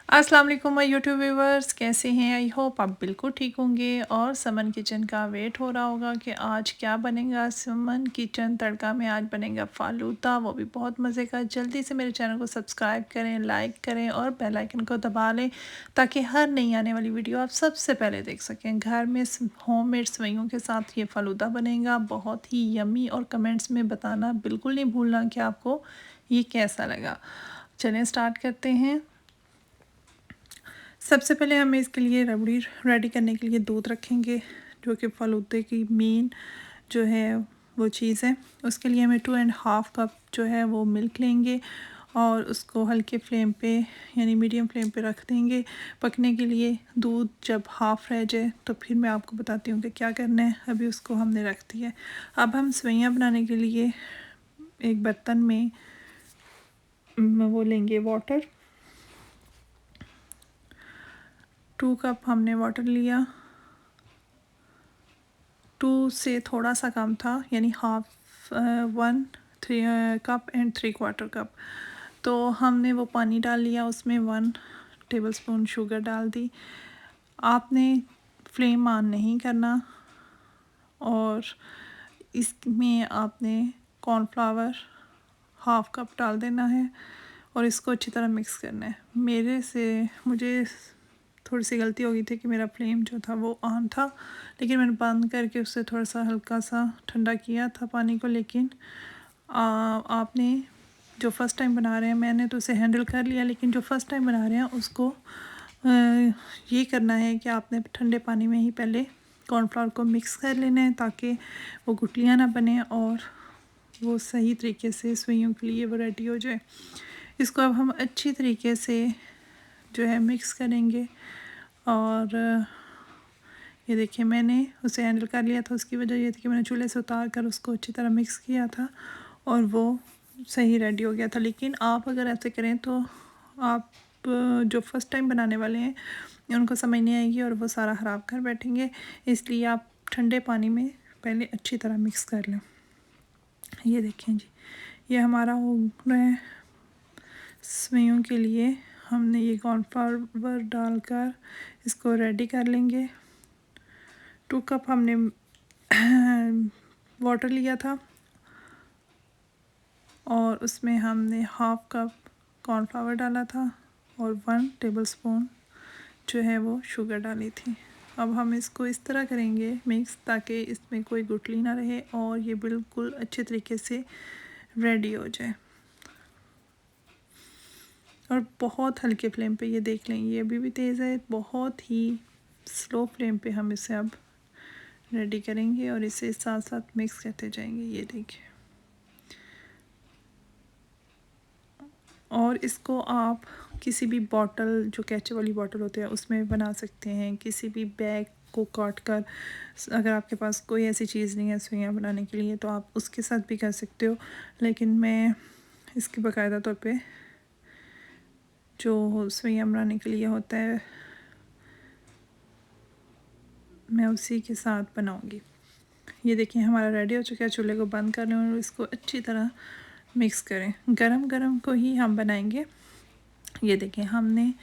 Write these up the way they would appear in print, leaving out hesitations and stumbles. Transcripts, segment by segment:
अस्सलाम वालेकुम my YouTube viewers, कैसे हैं? आई होप आप बिल्कुल ठीक होंगे। और समन किचन का वेट हो रहा होगा कि आज क्या बनेगा। समन किचन तड़का में आज बनेगा फ़ालूदा, वो भी बहुत मज़े का। जल्दी से मेरे चैनल को सब्सक्राइब करें, लाइक करें और बेल आइकन को दबा लें ताकि हर नई आने वाली वीडियो आप सबसे पहले देख सकें। घर में होममेड सेवइयों के साथ ये फ़ालूदा बनेगा, बहुत ही यम्मी। और कमेंट्स में बताना बिल्कुल नहीं भूलना कि आपको ये कैसा लगा। चलें स्टार्ट करते हैं। सबसे पहले हमें इसके लिए रबड़ी रेडी करने के लिए दूध रखेंगे, जो कि फ़ालूदे की मेन जो है वो चीज़ है। उसके लिए हमें 2.5 कप जो है वो मिल्क लेंगे और उसको हल्के फ्लेम पे यानी मीडियम फ्लेम पे रख देंगे पकने के लिए। दूध जब हाफ़ रह जाए तो फिर मैं आपको बताती हूँ कि क्या करना है। अभी उसको हमने रख दिया है। अब हम सेवइयाँ बनाने के लिए एक बर्तन में वो लेंगे वाटर। 2 कप हमने वाटर लिया। 2 से थोड़ा सा कम था, यानी हाफ 1 3 कप एंड 3/4 कप। तो हमने वो पानी डाल लिया, उसमें 1 टेबलस्पून शुगर डाल दी। आपने फ्लेम ऑन नहीं करना और इसमें आपने कॉर्नफ्लावर हाफ कप डाल देना है और इसको अच्छी तरह मिक्स करना है। मुझे थोड़ी सी गलती हो गई थी कि मेरा फ्लेम जो था वो ऑन था, लेकिन मैंने बंद करके उससे थोड़ा सा हल्का सा ठंडा किया था पानी को। लेकिन आपने जो फ़र्स्ट टाइम बना रहे हैं, मैंने तो उसे हैंडल कर लिया, लेकिन जो फ़र्स्ट टाइम बना रहे हैं उसको ये करना है कि आपने ठंडे पानी में ही पहले कॉर्नफ्लावर को मिक्स कर लेना है ताकि वो गुठलियाँ ना बने और वो सही तरीके से सेवइयों के लिए वो रेडी हो जाए। इसको अब हम अच्छी तरीके से जो है मिक्स करेंगे। और ये देखिए मैंने उसे हैंडल कर लिया था। उसकी वजह ये थी कि मैंने चूल्हे से उतार कर उसको अच्छी तरह मिक्स किया था और वो सही रेडी हो गया था। लेकिन आप अगर ऐसे करें तो आप जो फ़र्स्ट टाइम बनाने वाले हैं उनको समझ नहीं आएगी और वो सारा ख़राब कर बैठेंगे। इसलिए आप ठंडे पानी में पहले अच्छी तरह मिक्स कर लें। ये देखें जी, ये हमारा हो रहा है। सेवइयों के लिए हमने ये कॉर्नफ्लावर डालकर इसको रेडी कर लेंगे। 2 कप हमने वाटर लिया था और उसमें हमने हाफ कप कॉर्नफ्लावर डाला था और 1 टेबलस्पून जो है वो शुगर डाली थी। अब हम इसको इस तरह करेंगे मिक्स ताकि इसमें कोई गुठली ना रहे और ये बिल्कुल अच्छे तरीके से रेडी हो जाए। और बहुत हल्के फ्लेम पे, ये देख लें ये अभी भी तेज़ है, बहुत ही स्लो फ्लेम पे हम इसे अब रेडी करेंगे और इसे साथ साथ मिक्स करते जाएंगे। ये देखिए, और इसको आप किसी भी बॉटल, जो कैचे वाली बॉटल होती है, उसमें बना सकते हैं। किसी भी बैग को काट कर, अगर आपके पास कोई ऐसी चीज़ नहीं है सेवइयाँ बनाने के लिए तो आप उसके साथ भी कर सकते हो। लेकिन मैं इसकी बाकायदा तौर पे जो सेवइयाँ बनाने के लिए होता है मैं उसी के साथ बनाऊंगी। ये देखिए हमारा रेडी हो चुका है। चूल्हे को बंद कर लें और इसको अच्छी तरह मिक्स करें। गरम गरम को ही हम बनाएंगे। ये देखें हमने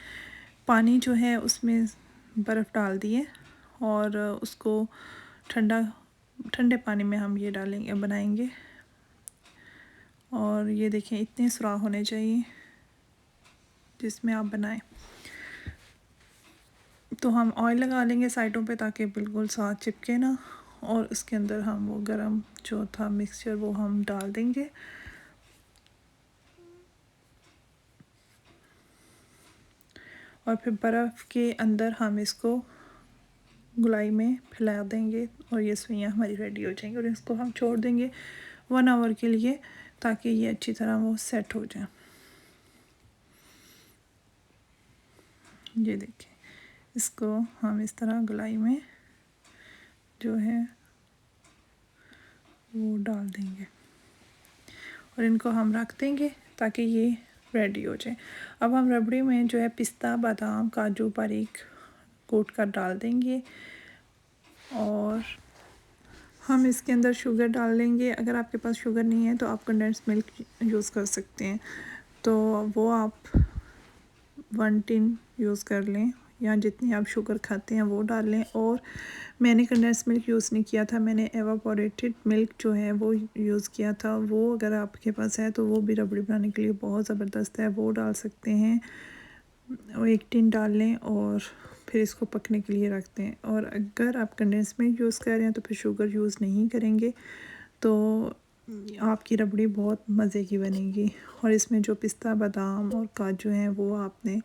पानी जो है उसमें बर्फ़ डाल दी है और उसको ठंडे पानी में हम ये डालेंगे, बनाएंगे। और ये देखें इतने सुराख होने चाहिए जिसमें आप बनाएं। तो हम ऑयल लगा लेंगे साइडों पे ताकि बिल्कुल साथ चिपके ना, और उसके अंदर हम वो गरम जो था मिक्सचर वो हम डाल देंगे। और फिर बर्फ़ के अंदर हम इसको गुलाई में फैला देंगे और ये सेवइयाँ हमारी रेडी हो जाएंगी। और इसको हम छोड़ देंगे 1 आवर के लिए ताकि ये अच्छी तरह वो सेट हो जाए। ये देखिए, इसको हम इस तरह गुलाई में जो है वो डाल देंगे और इनको हम रख देंगे ताकि ये रेडी हो जाए। अब हम रबड़ी में जो है पिस्ता, बादाम, काजू बारीक कोट कर डाल देंगे और हम इसके अंदर शुगर डाल लेंगे। अगर आपके पास शुगर नहीं है तो आप कंडेंस मिल्क यूज़ कर सकते हैं, तो वो आप 1 टिन यूज़ कर लें, या जितनी आप शुगर खाते हैं वो डाल लें। और मैंने कंडेंस मिल्क यूज़ नहीं किया था, मैंने एवापोरेटेड मिल्क जो है वो यूज़ किया था। वो अगर आपके पास है तो वो भी रबड़ी बनाने के लिए बहुत ज़बरदस्त है, वो डाल सकते हैं। और 1 टिन डाल लें और फिर इसको पकने के लिए रखते हैं। और अगर आप कंडेंस मिल्क यूज़ कर रहे हैं तो फिर शुगर यूज़ नहीं करेंगे, तो आपकी रबड़ी बहुत मज़े की बनेगी। और इसमें जो पिस्ता, बादाम और काजू हैं वो आपने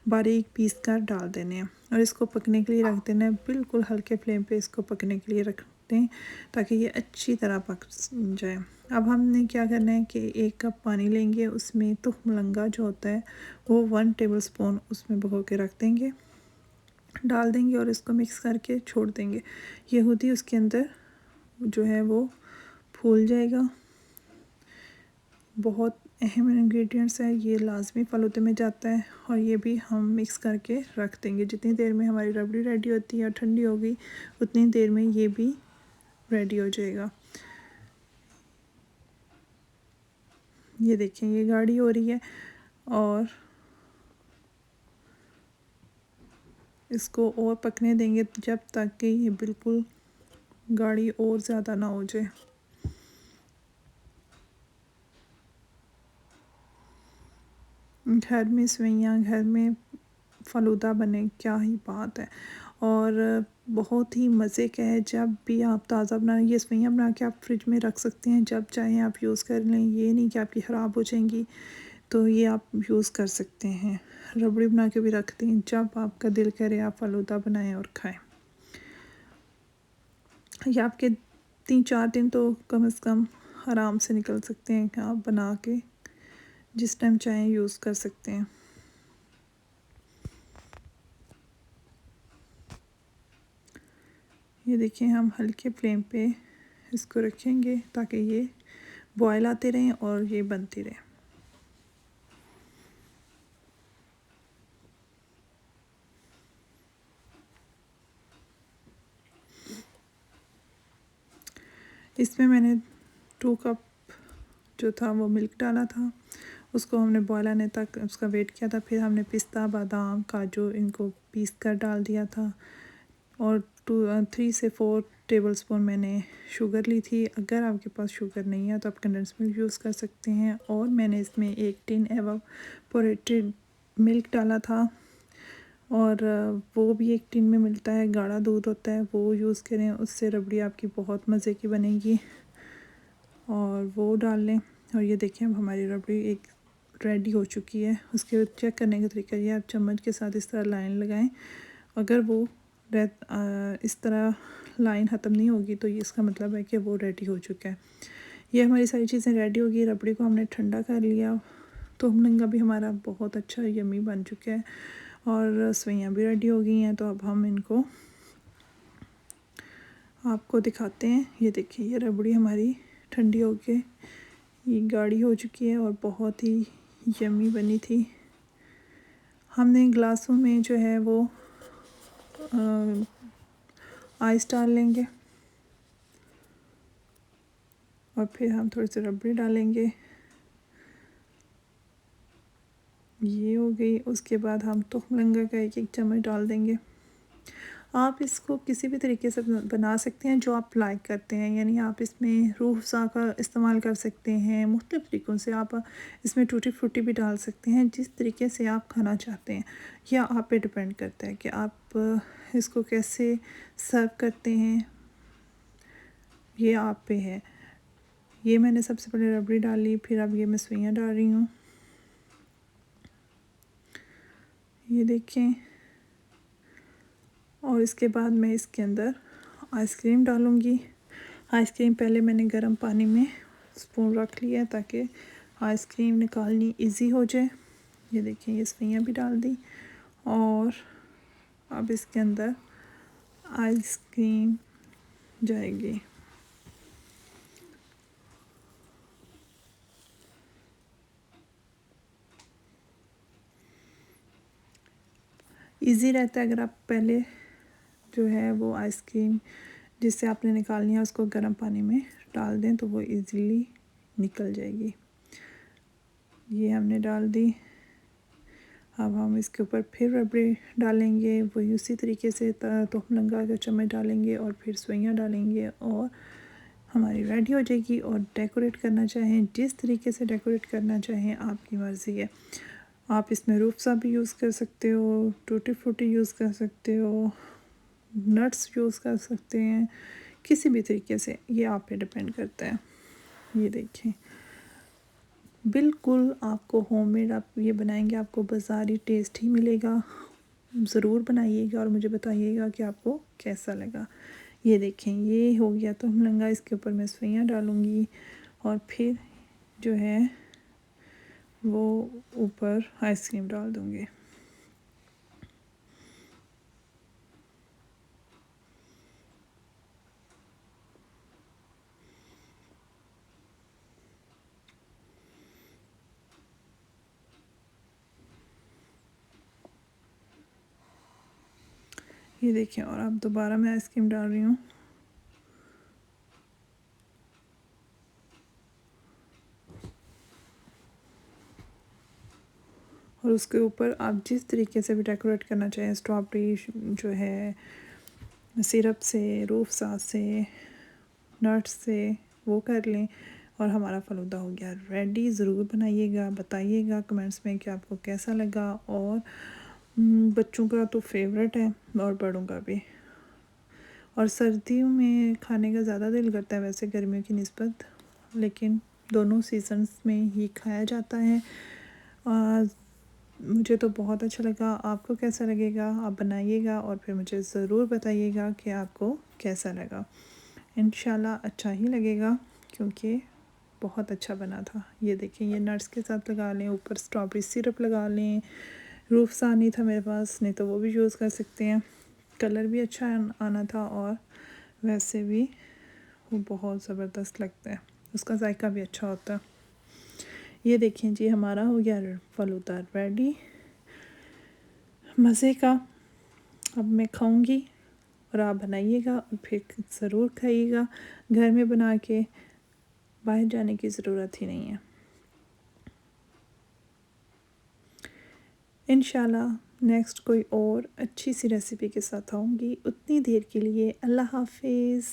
बारीक पीस कर डाल देने हैं और इसको पकने के लिए रख देना है। बिल्कुल हल्के फ्लेम पे इसको पकने के लिए रख दें ताकि ये अच्छी तरह पक जाए। अब हमने क्या करना है कि 1 कप पानी लेंगे, उसमें तुखमलंगा जो होता है वो 1 टेबलस्पून उसमें भिगो के रख देंगे, डाल देंगे और इसको मिक्स करके छोड़ देंगे। ये खुद ही उसके अंदर जो है वो फूल जाएगा। बहुत अहम इंग्रेडिएंट्स है, ये लाजमी फ़ालूदे में जाता है। और ये भी हम मिक्स करके रख देंगे। जितनी देर में हमारी रबड़ी रेडी होती है और ठंडी होगी उतनी देर में ये भी रेडी हो जाएगा। ये देखें ये गाढ़ी हो रही है और इसको और पकने देंगे जब तक कि ये बिल्कुल गाढ़ी और ज़्यादा ना हो जाए। घर में सेवइयाँ, घर में फ़ालूदा बने, क्या ही बात है। और बहुत ही मज़े का है। जब भी आप ताज़ा बनाएं, ये सेवइयाँ बना के आप फ्रिज में रख सकते हैं, जब चाहें आप यूज़ कर लें। ये नहीं कि आपकी ख़राब हो जाएंगी, तो ये आप यूज़ कर सकते हैं। रबड़ी बना के भी रख दें, जब आपका दिल करे आप फ़ालूदा बनाएं और खाएं। ये आपके 3-4 दिन तो कम से कम आराम से निकल सकते हैं कि आप बना के जिस टाइम चाहें यूज़ कर सकते हैं। ये देखिए हम हल्के फ्लेम पे इसको रखेंगे ताकि ये बॉयल आते रहें और ये बनती रहे। इसमें मैंने 2 कप जो था वो मिल्क डाला था, उसको हमने बॉयल आने तक उसका वेट किया था। फिर हमने पिस्ता, बादाम, काजू इनको पीस कर डाल दिया था। और 3 से 4 टेबलस्पून मैंने शुगर ली थी। अगर आपके पास शुगर नहीं है तो आप कंडेंस मिल्क यूज़ कर सकते हैं। और मैंने इसमें 1 टिन एवापोरेटेड मिल्क डाला था, और वो भी 1 टिन में मिलता है, गाढ़ा दूध होता है, वो यूज़ करें, उससे रबड़ी आपकी बहुत मज़े की बनेगी। और वो डाल लें। और ये देखें अब हमारी रबड़ी एक रेडी हो चुकी है। उसके चेक करने का तरीका ये, आप चम्मच के साथ इस तरह लाइन लगाएं। अगर वो इस तरह लाइन ख़त्म नहीं होगी तो ये इसका मतलब है कि वो रेडी हो चुका है। ये हमारी सारी चीज़ें रेडी होगी। रबड़ी को हमने ठंडा कर लिया, तो हमनंगा भी हमारा बहुत अच्छा यम्मी बन चुका है और सेवइयाँ भी रेडी हो गई हैं। तो अब हम इनको आपको दिखाते हैं। ये देखिए ये रबड़ी हमारी ठंडी होके ये गाढ़ी हो चुकी है और बहुत ही यम्मी बनी थी। हमने ग्लासों में जो है वो आइस डाल लेंगे और फिर हम थोड़ी सी रबड़ी डालेंगे। ये हो गई। उसके बाद हम तुखमलंगा का 1-1 चम्मच डाल देंगे। आप इसको किसी भी तरीके से बना सकते हैं जो आप लाइक करते हैं, यानी आप इसमें रूह अफ़ज़ा का इस्तेमाल कर सकते हैं। मुख्तलिफ़ तरीक़ों से आप इसमें टूटी फ्रूटी भी डाल सकते हैं, जिस तरीके से आप खाना चाहते हैं। यह आप पे डिपेंड करता है कि आप इसको कैसे सर्व करते हैं, ये आप पे है। ये मैंने सबसे पहले रबड़ी डाली, फिर अब ये मैं सेवइयाँ डाल रही हूँ। ये देखें। और इसके बाद मैं इसके अंदर आइसक्रीम डालूँगी। आइसक्रीम पहले मैंने गर्म पानी में स्पून रख लिया ताकि आइसक्रीम निकालनी इजी हो जाए। ये देखिए ये सेवइयाँ भी डाल दी और अब इसके अंदर आइसक्रीम जाएगी। इजी रहता है अगर आप पहले जो है वो आइसक्रीम जिससे आपने निकालनी है उसको गर्म पानी में डाल दें तो वो इजीली निकल जाएगी। ये हमने डाल दी। अब हम इसके ऊपर फिर रबड़ी डालेंगे, वही उसी तरीके से तोहमलंगा का चम्मच डालेंगे और फिर सुइयाँ डालेंगे और हमारी रेडी हो जाएगी। और डेकोरेट करना चाहें जिस तरीके से डेकोरेट करना चाहें आपकी मर्ज़ी है। आप इसमें रूह अफ़ज़ा भी यूज़ कर सकते हो, टूटी फ्रूटी यूज़ कर सकते हो, नट्स यूज़ कर सकते हैं, किसी भी तरीके से, ये आप पे डिपेंड करता है। ये देखें बिल्कुल आपको होममेड आप ये बनाएंगे आपको बाज़ारी टेस्ट ही मिलेगा। ज़रूर बनाइएगा और मुझे बताइएगा कि आपको कैसा लगा। ये देखें ये हो गया तो हम लंगा, इसके ऊपर मैं सवैयाँ डालूँगी और फिर जो है वो ऊपर आइसक्रीम डाल दूँगी। ये देखें और अब दोबारा मैं आइसक्रीम डाल रही हूँ। और उसके ऊपर आप जिस तरीके से भी डेकोरेट करना चाहें, स्ट्रॉबेरी जो है सिरप से, रूह अफ़ज़ा से, नट्स से, वो कर लें और हमारा फ़लूदा हो गया रेडी। ज़रूर बनाइएगा, बताइएगा कमेंट्स में कि आपको कैसा लगा। और बच्चों का तो फेवरेट है और बड़ों का भी। और सर्दियों में खाने का ज़्यादा दिल करता है वैसे गर्मियों की निस्बत, लेकिन दोनों सीज़न्स में ही खाया जाता है। मुझे तो बहुत अच्छा लगा, आपको कैसा लगेगा आप बनाइएगा और फिर मुझे ज़रूर बताइएगा कि आपको कैसा लगा। इंशाल्लाह अच्छा ही लगेगा क्योंकि बहुत अच्छा बना था। ये देखें ये नट्स के साथ लगा लें, ऊपर स्ट्रॉबेरी सिरप लगा लें। रूह अफ़ज़ा नहीं था मेरे पास, नहीं तो वो भी यूज़ कर सकते हैं। कलर भी अच्छा आना था और वैसे भी वो बहुत ज़बरदस्त लगता है, उसका जायका भी अच्छा होता है। ये देखें जी हमारा हो गया फ़लूदा रेडी मज़े का। अब मैं खाऊंगी और आप बनाइएगा और फिर ज़रूर खाइएगा। घर में बना के बाहर जाने की ज़रूरत ही नहीं है। इंशाल्लाह नेक्स्ट कोई और अच्छी सी रेसिपी के साथ आऊँगी। उतनी देर के लिए अल्लाह हाफ़िज़।